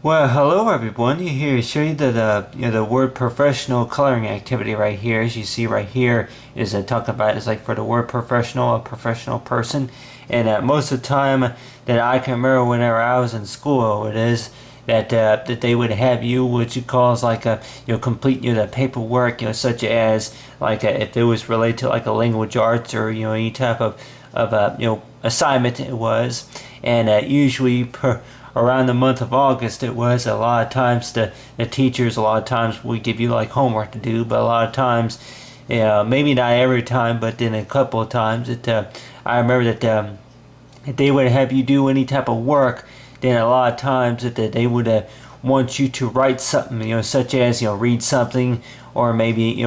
Well, hello everyone. Here to show you the word professional coloring activity right here. As you see right here is talking about is like for the word professional, a professional person. And most of the time that I can remember whenever I was in school, it is that they would have you what you call is like a complete the paperwork such as like if it was related to like a language arts or any type of assignment it was, and usually around the month of August it was a lot of times the teachers a lot of times would give you like homework to do, but a lot of times maybe not every time, but then a couple of times I remember that if they would have you do any type of work, then a lot of times that they would want you to write something such as read something, or maybe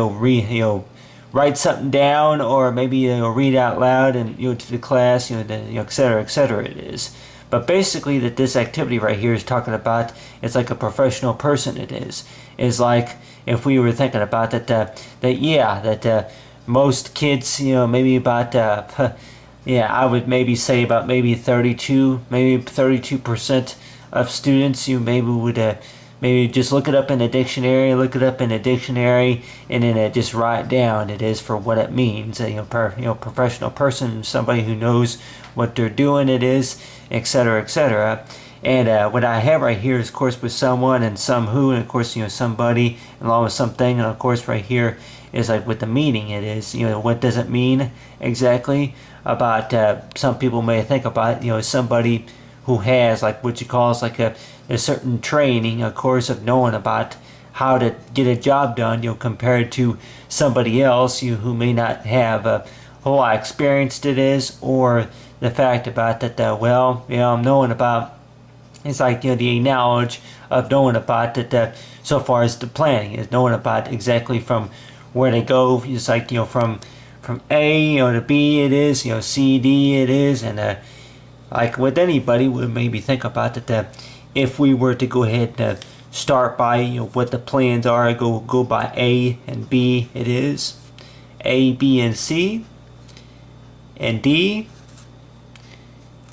write something down, or maybe read out loud and to the class, etc., etc. It is. But basically that this activity right here is talking about, it's like a professional person it is like if we were thinking about that most kids maybe about I would maybe say about maybe 32% of students maybe would maybe just look it up in a dictionary, and then just write down it is for what it means. Professional person, somebody who knows what they're doing it is, etc., etc. And what I have right here is, of course, with someone and some who, and of course, somebody, along with something, and of course, right here is like with the meaning. It is, what does it mean exactly? About some people may think about somebody who has like what you call is like a certain training, a course of knowing about how to get a job done, compared to somebody else who may not have a whole lot of experience it is, or the fact about that I'm knowing about, it's like the knowledge of knowing about that so far as the planning is knowing about exactly from where to go. It's like from A to B it is, C, D it is, and like with anybody would maybe think about that if we were to go ahead and start by what the plans are, go by A and B it is, A, B, and C, and D,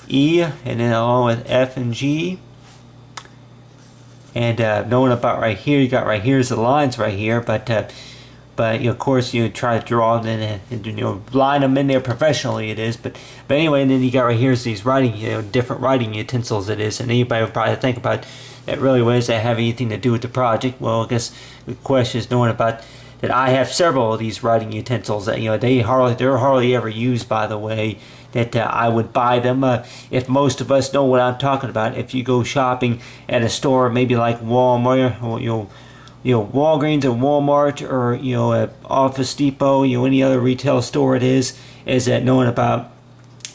E, and then along with F and G. And knowing about right here, you got right here's the lines right here, but of course try to draw them and line them in there professionally it is, but anyway, and then you got right here's these writing different writing utensils it is, and anybody would probably think about that really what does that have anything to do with the project. Well, I guess the question is knowing about that I have several of these writing utensils that they're hardly ever used, by the way, that I would buy them if most of us know what I'm talking about. If you go shopping at a store maybe like Walmart, or Walgreens or Walmart, or Office Depot, any other retail store it is that knowing about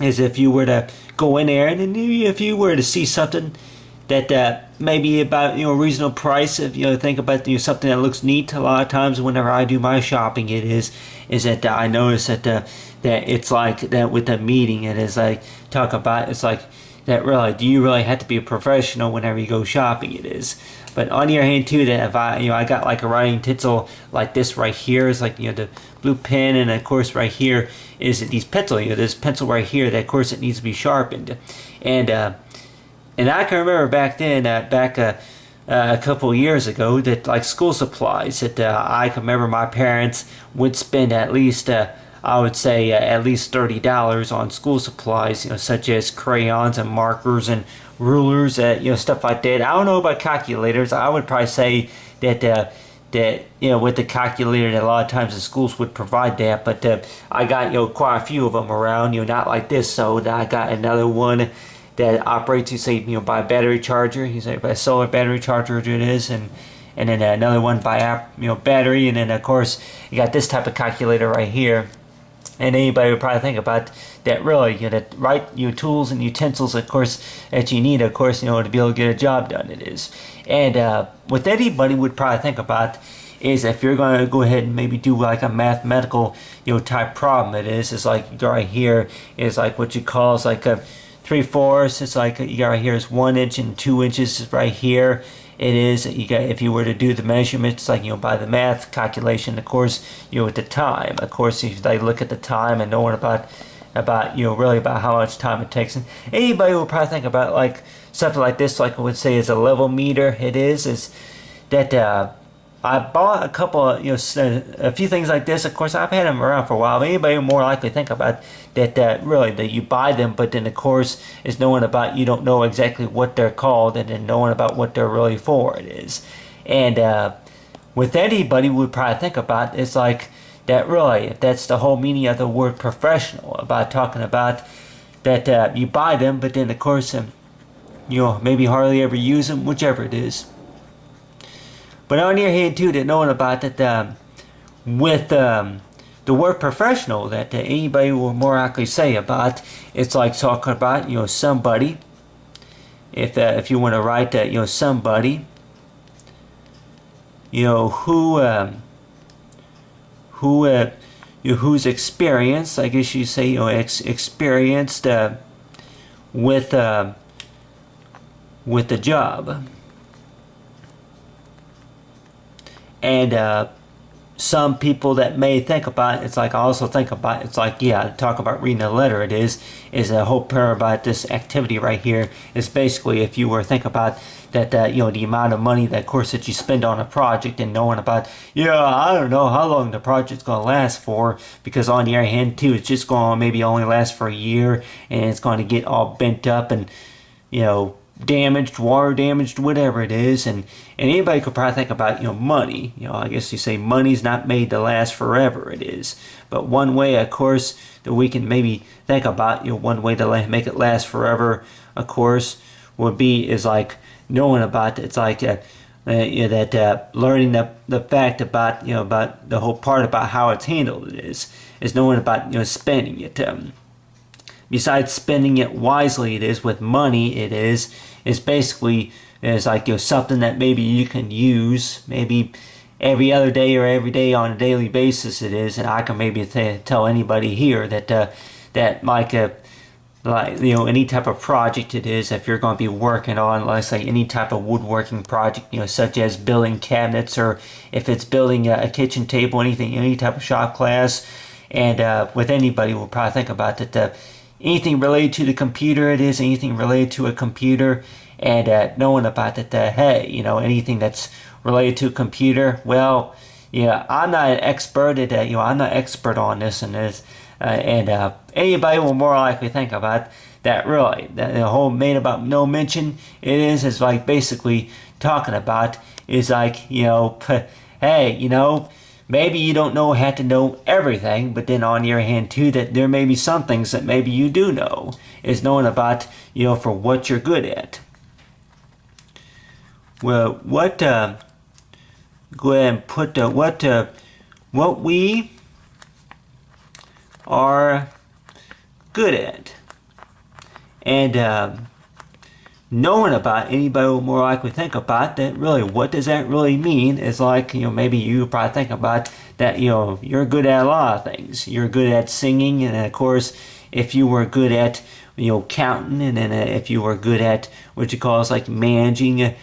is if you were to go in there and then if you were to see something that maybe about reasonable price, if think about something that looks neat. A lot of times whenever I do my shopping it is that I notice that it's like that with the meeting it is like talk about, it's like that really, do you really have to be a professional whenever you go shopping it is. But on the other hand too, that if I got like a writing utensil like this right here is like the blue pen, and of course right here is these pencil, this pencil right here that of course it needs to be sharpened, and I can remember back then a couple of years ago that like school supplies that I can remember my parents would spend at least I would say at least $30 on school supplies, such as crayons and markers and rulers, stuff like that. I don't know about calculators. I would probably say that with the calculator, that a lot of times the schools would provide that. But I got quite a few of them around, not like this. So I got another one that operates, by a battery charger. By a solar battery charger it is, and then another one by battery, and then of course you got this type of calculator right here. And anybody would probably think about that really, that right tools and utensils, of course, that you need, of course, to be able to get a job done it is. And what anybody would probably think about is if you're going to go ahead and maybe do like a mathematical, type problem it is like right here is like what you call is like a 3/4. It's like you got right here is 1 inch and 2 inches right here. It is you got, if you were to do the measurements like by the math calculation, of course with the time, of course if they look at the time and knowing about really about how much time it takes, and anybody will probably think about like something like this, like I would say is a level meter. It is that I bought a couple of, a few things like this. Of course, I've had them around for a while. But anybody would more likely think about that really, that you buy them, but then of course is knowing about, you don't know exactly what they're called, and then knowing about what they're really for it is. And with anybody would probably think about, it's like that really, if that's the whole meaning of the word professional, about talking about that you buy them, but then of course, maybe hardly ever use them, whichever it is. But on your head too, that knowing about that with the word professional, that anybody will more likely say about, it's like talking about, somebody. If you want to write that, somebody, who's experienced, I guess you say, experienced with the job. And some people that may think about, it's like I also think about, it's like, talk about reading a letter, it is a whole prayer about this activity right here. Is basically, if you were to think about that, the amount of money, that course, that you spend on a project, and knowing about, I don't know how long the project's going to last for, because on the other hand too, it's just going to maybe only last for a year, and it's going to get all bent up and, damaged, water damaged, whatever it is. And anybody could probably think about, money. I guess you say money's not made to last forever, it is. But one way, of course, that we can maybe think about, one way to make it last forever, of course, would be, is like knowing about, it's like learning the fact about, about the whole part about how it's handled, it is knowing about, spending it. Besides spending it wisely, it is with money, it is basically, it's like, something that maybe you can use maybe every other day or every day on a daily basis, it is. And I can maybe tell anybody here that like any type of project it is, if you're going to be working on, let's say, any type of woodworking project, such as building cabinets, or if it's building a kitchen table, anything, any type of shop class. And with anybody, we'll probably think about that. Anything related to the computer, it is anything related to a computer, and knowing about that, hey, anything that's related to a computer, well, I'm not an expert at that, I'm not expert on this and this, and anybody will more likely think about that, really, that the whole made about no mention, it is like basically talking about, is like, hey, maybe you don't have to know everything, but then on your hand too, that there may be some things that maybe you do know, is knowing about, for what you're good at. Well, go ahead and put what we are good at. And knowing about, anybody will more likely think about that, really, what does that really mean? It's like, maybe you probably think about that, you're good at a lot of things. You're good at singing, and of course, if you were good at, counting, and then if you were good at what you call is like managing,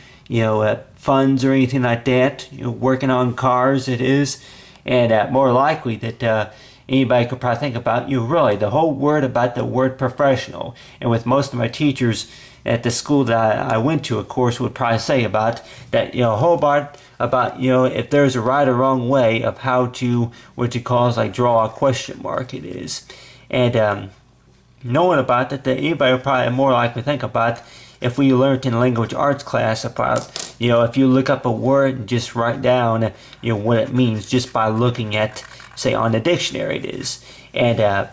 funds or anything like that, working on cars, it is. And more likely that anybody could probably think about, really, the whole word about the word professional. And with most of my teachers at the school that I went to, of course, would probably say about that, a whole part about, if there's a right or wrong way of how to, what you call is like draw a question mark, it is. And knowing about that, anybody would probably more likely think about, if we learned in language arts class about, if you look up a word and just write down, what it means just by looking at, say, on the dictionary, it is. And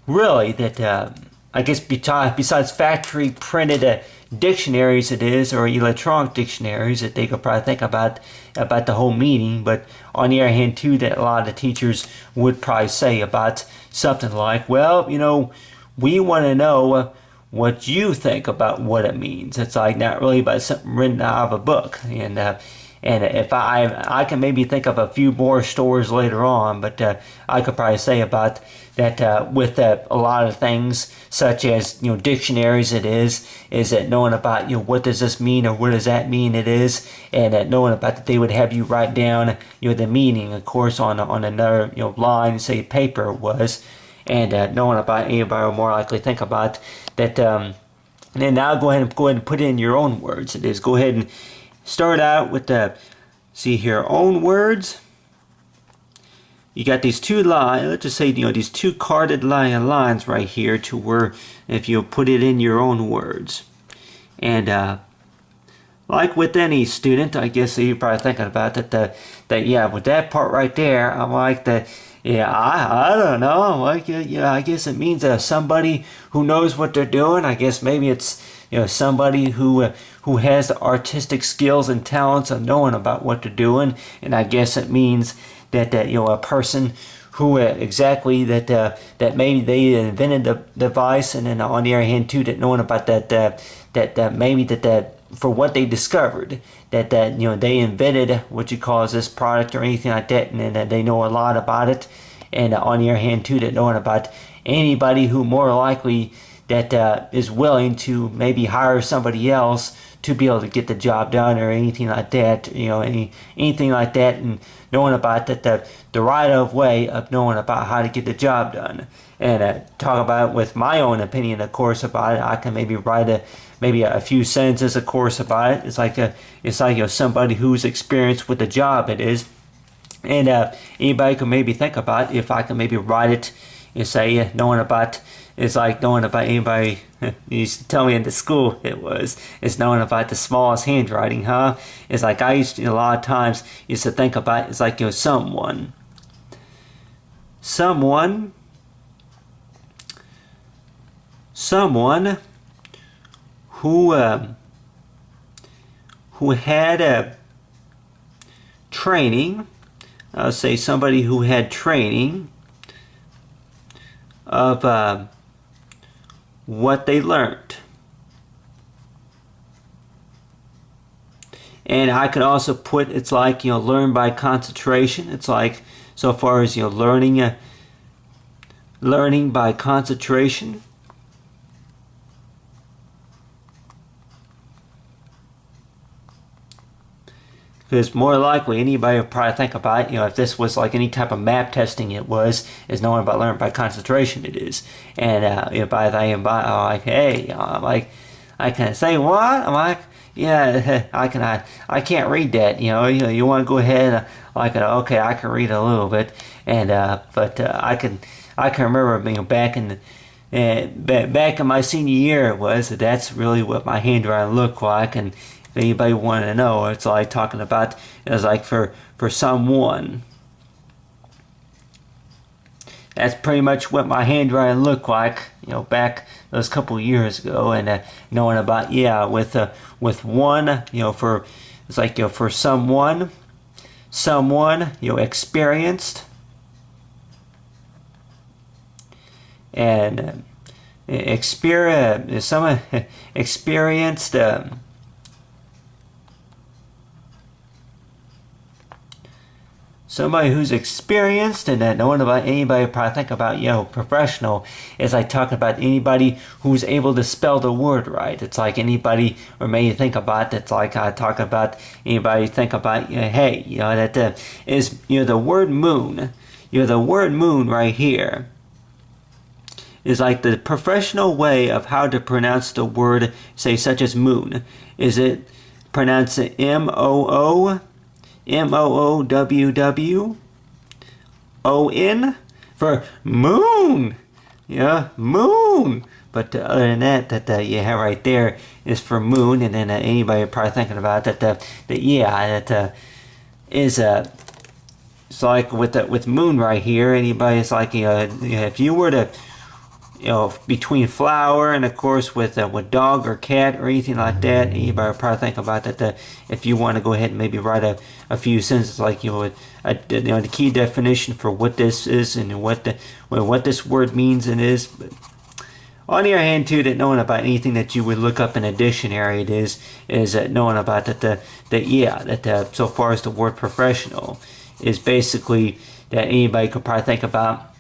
really, that I guess besides factory printed dictionaries, it is, or electronic dictionaries, that they could probably think about the whole meaning. But on the other hand too, that a lot of the teachers would probably say about something like, well, we want to know what you think about what it means. It's like not really about something written out of a book. And if I can maybe think of a few more stories later on, but I could probably say about that with a lot of things such as dictionaries, it is that knowing about what does this mean or what does that mean, it is, and knowing about that they would have you write down the meaning, of course, on another line, say paper was, and knowing about, anybody will more likely think about that And then now go ahead and put it in your own words. It is, go ahead and start out with the, see here, own words. You got these two lines, let's just say, these two carded lines right here to where if you put it in your own words. And like with any student, I guess you're probably thinking about that, yeah, with that part right there, I'm like that, yeah, I don't know, I'm like, yeah, I guess it means somebody who knows what they're doing. I guess maybe it's, somebody who has the artistic skills and talents of knowing about what they're doing. And I guess it means that a person who exactly that maybe they invented the device, and then on the other hand too, that knowing about that maybe that for what they discovered, that they invented what you call this product or anything like that, and that they know a lot about it. And on the other hand too, that knowing about anybody who more likely that is willing to maybe hire somebody else to be able to get the job done or anything like that, anything like that, and knowing about that the right of way of knowing about how to get the job done. And talk about with my own opinion, of course, about it. I can maybe write a few sentences, of course, about it. It's like somebody who's experienced with the job it is. And anybody can maybe think about if I can maybe write it and say knowing about. It's like knowing about anybody. You used to tell me in the school it's knowing about the smallest handwriting, huh? It's like I used to a lot of times used to think about. It's like someone who had a training. I'll say somebody who had training of what they learned. And I could also put, it's like, learn by concentration. It's like, so far as, learning by concentration. Because more likely anybody would probably think about, if this was like any type of map testing is knowing about learning by concentration it is. And by the I'm like, hey, I'm like, I can say what? I'm like, yeah, I can't read that, you want to go ahead, okay, I can read a little bit. And, but I can remember being back in my senior year that's really what my handwriting looked like. And if anybody wanted to know, it's like talking about, it's like for someone. That's pretty much what my handwriting looked like, back those couple years ago. And knowing about, yeah, with one, for, it's like, for someone, experienced. And someone experienced, somebody who's experienced, and knowing about anybody probably think about, professional, is like talking about anybody who's able to spell the word right. It's like anybody, or maybe think about, that's like I talk about anybody think about, hey, that is, the word moon, the word moon right here is like the professional way of how to pronounce the word, say, such as moon. Is it pronounced M-O-O? M-O-O-W-W-O-N for moon. Yeah, moon. But other than that you have right there is for moon. And then anybody probably thinking about that is it's like with moon right here. Anybody is like, if you were to, between flower and of course with dog or cat or anything like that, anybody would probably think about that. If you want to go ahead and maybe write a few sentences like the key definition for what this is and what this word means and is. But on the other hand too, that knowing about anything that you would look up in a dictionary, it is knowing about that so far as the word professional is basically that anybody could probably think about.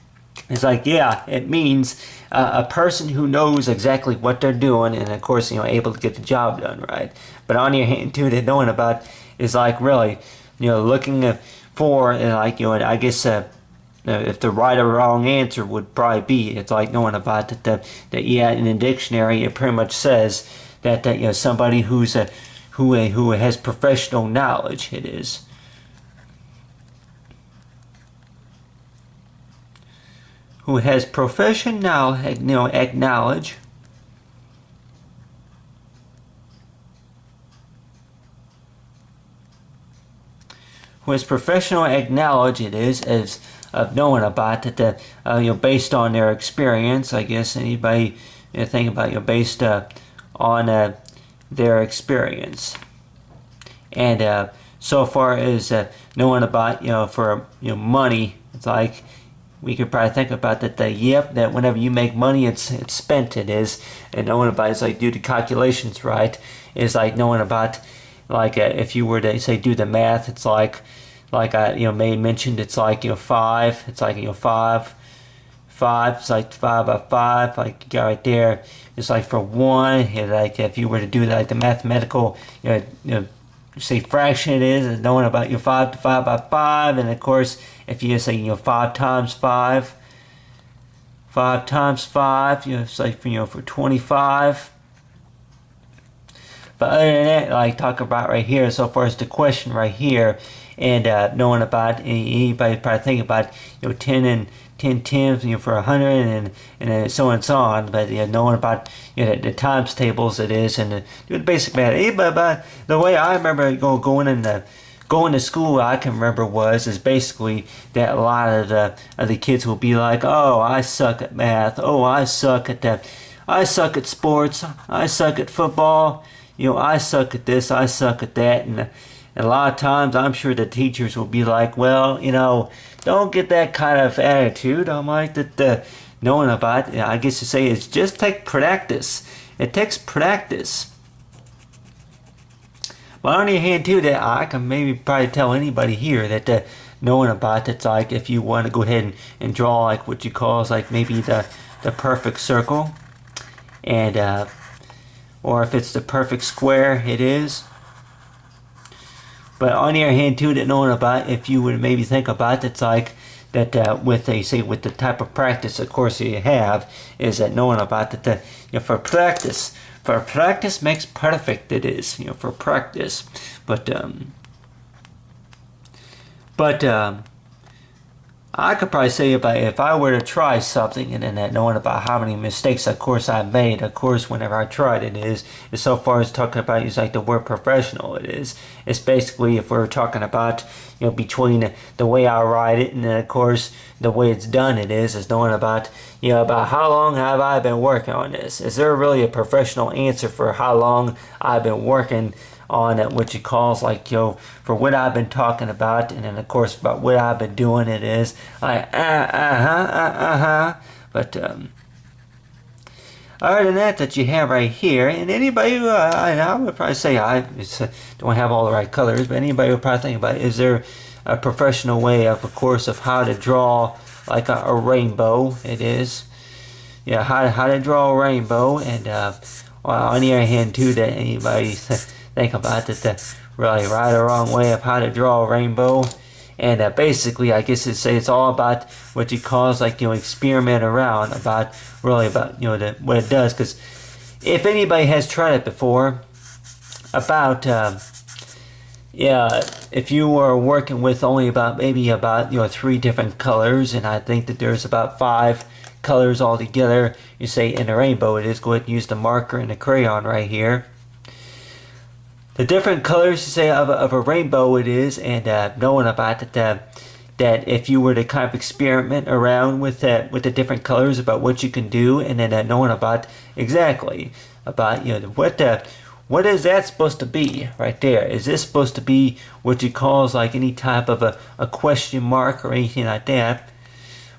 It's like, yeah, it means a person who knows exactly what they're doing and, of course, able to get the job done right. But on your hand, too, that knowing about is like really, looking for, like, I guess, if the right or wrong answer would probably be. It's like knowing about that yeah, in the dictionary it pretty much says that somebody who has professional knowledge. It is. Who has professional acknowledge. Who has professional acknowledge it is as of knowing about that based on their experience. I guess anybody think about based on their experience, and so far as knowing about for money, it's like we could probably think about that whenever you make money it's spent, it is, and knowing about it's like do the calculations right is like knowing about if you were to say do the math, it's like I may mentioned it's like 5, it's like 5 it's like 5 by 5, like you got right there. It's like for 1, like if you were to do the mathematical say fraction, it is knowing about 5 to 5 by 5, and of course if you say 5 times 5 times 5, it's like for 25. But other than that, like talk about right here, so far as the question right here, and knowing about anybody probably think about 10 and 10 tens for 100 and so on and so on. But knowing about the times tables it is, and the basic math. But the way I remember going to school, I can remember is basically that a lot of the kids will be like, oh, I suck at math, oh, I suck at that, I suck at sports, I suck at football, I suck at this, I suck at that, and a lot of times I'm sure the teachers will be like, well, don't get that kind of attitude. I'm like that knowing about it, I guess to say it's just take practice. It takes practice. But on the other hand too, that I can maybe probably tell anybody here that knowing about it's like if you want to go ahead and draw like what you call like maybe the perfect circle, and or if it's the perfect square, it is. But on the other hand too, that knowing about if you would maybe think about it's like that with the type of practice of course you have, is that knowing about that for practice makes perfect, it is, for practice. But I could probably say about if I were to try something and then that knowing about how many mistakes of course I made, of course whenever I tried it is so far as talking about is like the word professional, it's basically if we're talking about between the way I write it and then of course the way it's done, it is knowing about about how long have I been working on this. Is there really a professional answer for how long I've been working on what you calls like for what I've been talking about, and then of course about what I've been doing, it is like but other than that you have right here, and anybody who I would probably say I don't have all the right colors, but anybody would probably think about is there a professional way of course of how to draw like a rainbow, it is how to draw a rainbow, and on the other hand too that anybody think about the really right or wrong way of how to draw a rainbow, and basically I guess it's all about what you call like experiment around about really about what it does, because if anybody has tried it before about if you were working with only about 3 different colors, and I think that there's about 5 colors altogether, you say in a rainbow, it is go ahead and use the marker and the crayon right here. The different colors, you say, of a rainbow it is, and knowing about that if you were to kind of experiment around with the different colors about what you can do, and then knowing about exactly about what is that supposed to be right there? Is this supposed to be what you call like any type of a question mark or anything like that?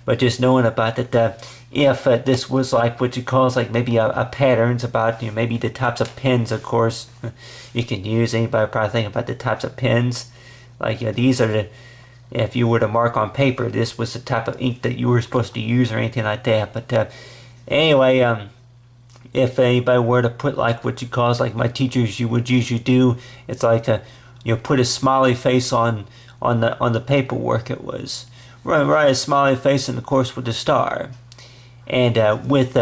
But just knowing about that if this was like what you call like maybe a patterns about maybe the types of pens, of course you can use. Anybody probably think about the types of pens, like these are if you were to mark on paper, this was the type of ink that you were supposed to use or anything like that. But anyway, if anybody were to put like what you call like my teachers you would usually do, it's like put a smiley face on the paperwork, it was, write a smiley face, and of course with a star. And with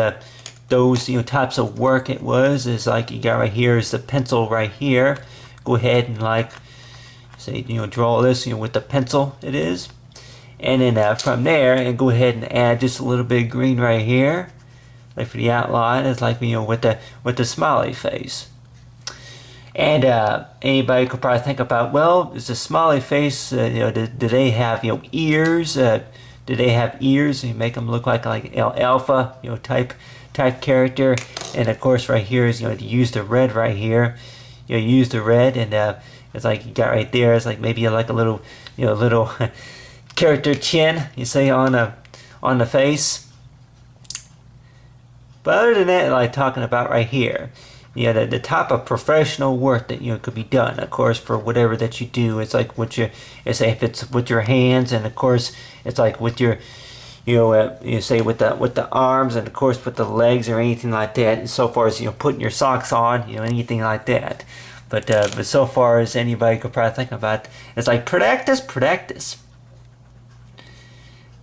those types of work, it was is like you got right here is the pencil right here. Go ahead and like say draw this with the pencil. It is. And then from there, and go ahead and add just a little bit of green right here, like for the outline. It's like with the smiley face. And anybody could probably think about, well, is the smiley face? Do they have ears? Do they have ears? You make them look like alpha type character. And of course, right here is to use the red right here. Use the red, and it's like you got right there. It's like maybe like a little little character chin, you say, on the face. But other than that, like talking about right here, the type of professional work that could be done, of course, for whatever that you do. It's like if it's with your hands, and of course it's like with your you say with the arms, and of course with the legs or anything like that. And so far as putting your socks on, anything like that. But so far as anybody could probably think about, it's like practice.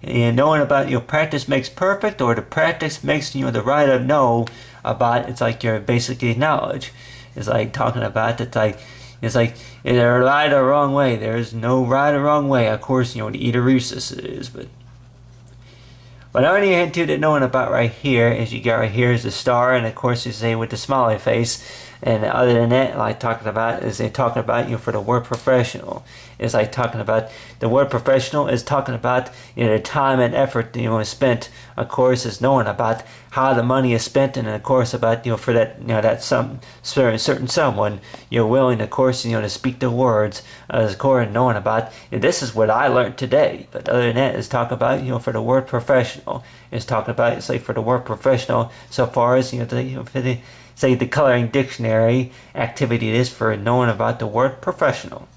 And knowing about practice makes perfect, or the practice makes the writer know about. It's like your basically knowledge. It's like talking about it's like is there right or wrong way? There's no right or wrong way. Of course, the Eteresis is, but only into that knowing about right here is you got right here is the star, and of course you say with the smiley face. And other than that, like talking about is they talking about for the word professional. It's like talking about the word professional is talking about the time and effort spent. Of course, is knowing about how the money is spent, and of course about for that that some certain someone willing, of course, to speak the words. Of course, knowing about this is what I learned today. But other than that, is talk about for the word professional. Is talking about it's like for the word professional so far as say the coloring dictionary activity it is for knowing about the word professional.